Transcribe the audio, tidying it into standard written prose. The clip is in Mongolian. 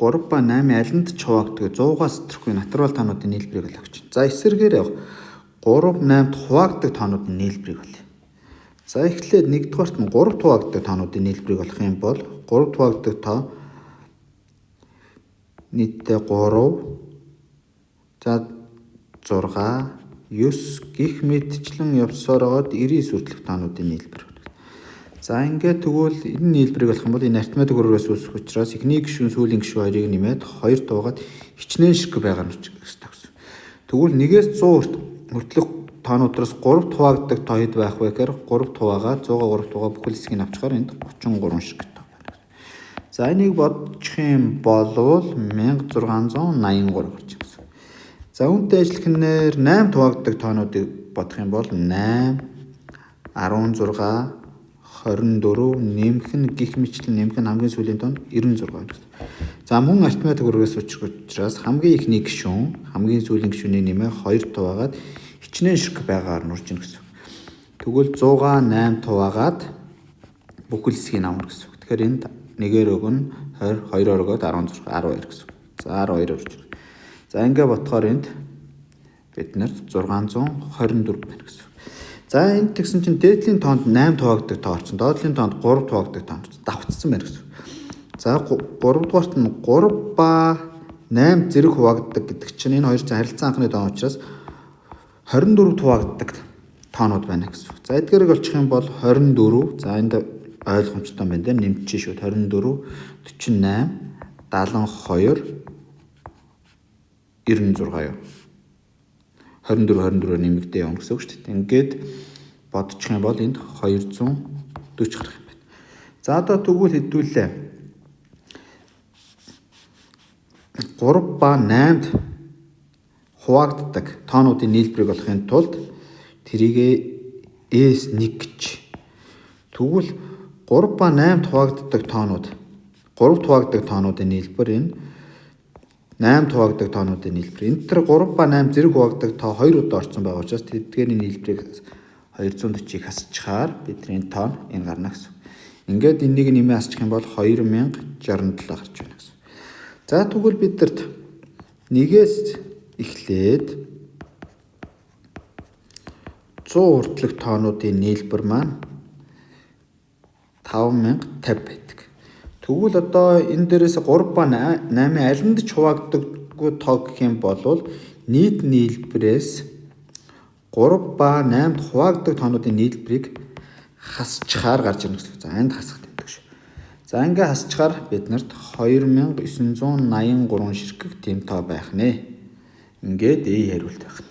3 ба 8 алинд ч хуваагддаг 100-аас тэрхүү натурал тоонуудын нийлбэрийг олж чинь. За эсэргээр 3, 8-д хуваагддаг тоонуудын нийлбэрийг олъё. За эхлээд нэгдүгээрт нь 3-д хуваагддаг тоонуудын нийлбэрийг олох юм бол 3-д хуваагддаг тоо нийтдээ 3, за 6, 9 гих мэтчлэн явсаар байгаад 99 хүртэлх тоонуудын нийлбэр. За ингээд тэгвэл энэ нийлбэрийг олох юм бол энэ арифметик өргөөс үүсэх учраас эхний гишүүн сүүлийн гишүүн хоёрыг нэмээд 2 туугаад хичнээн ширхэг байгаа нь өстой гэсэн. Тэгвэл 1-ээс 100 хүртэлх тоонуудаас 3-д хуваагддаг тоо хэд байх вэ гэхээр 3-д хуваагаа 100-3 тугаа бүхэл хэсгийг авчихаар энд 33 ширхэг тоо байна. За энийг бодчих юм бол 1683 гарч ирсэн. За үүнтэй ажиллахнээр 8 хуваагддаг тоонуудыг бодох юм бол 8, 16, 24 нэмэх нь гих мэтлэн нэмэх нь хамгийн сүүлийн тоон 96 гэсэн. За мөн арифметик өргөөс учраас хамгийн ихний гишүүн хамгийн сүүлийн гишүүнийг нэмээ 2 хуваагаад хичнээн ширхэг байгаагаар нурж ийн гэсэн. Тэгвэл 100-аа 8 хуваагаад бүхэл хэсгийг авна гэсэн. Тэгэхээр энд нэгээр өгнө 20, 2-оор өгөөд 16, 12 гэсэн. За 12 орж ирнэ. За ингээд ботхоор энд биднэрт 624 байна гэсэн. За энд тэгсэн чинь дээдлийн тоонд 8 хуваагддаг тоо орсон. Доотлын тоонд 3 хуваагддаг тоо орсон. Давхцсан байна гэсэн. За 3 дугаарт нь 3 ба 8 зэрэг хуваагддаг гэдэг чинь энэ хоёр чинь харилцан анхны тоо учраас 24 хуваагддаг тоонууд байна гэсэн. За эдгээрийг олчих юм бол 24. За энд ойлгомжтой байна дээ. Нэмчих шүү. 24, 48, 72, 96 юу. 24 нэмэгдээ явна гэсэн үг шүү дээ. Ингээд бодчих юм бол энд 240 гарах юм байна. За одоо тэгвэл хэдүүлээ. 3 ба 8-д хуваагддаг тоонуудын нийлбэрийг олохын тулд тэрийг S1 гэж. Тэгвэл 3 ба 8-д хуваагддаг тоонууд 3-д хуваагддаг тоонуудын нийлбэр энэ 8 хуваагддаг тоонуудын нийлбэр. Энд тэр 3 ба 8 зэрэг хуваагддаг тоо 2 удаа орсон байгаа учраас тэдгээрийн нийлбэрийг 240-ыг хасчихаар бидний тоон энэ гарна гэсэн. Ингээд энийг нэмээ хасчих юм бол 2067 гарч байна гэсэн. За тэгвэл бидэрт 1-ээс эхлээд 100 хүртэлх тоонуудын нийлбэр маань 5050 байдаг. Тэгвэл одоо энэ дээрээс 3 ба 8 алинд ч хуваагддаггүй тоо гэх юм бол нийт нийлбэрээс 3 ба 8-д хуваагддаг тоонуудын нийлбэрийг хасчихаар гарч ирнэ гэсэн. За энд хасах гэдэг шүү. За ингээ хасчихаар биднэрт 2983 ширхэг тийм тоо байх нэ. Ингээд хариулт байх нь.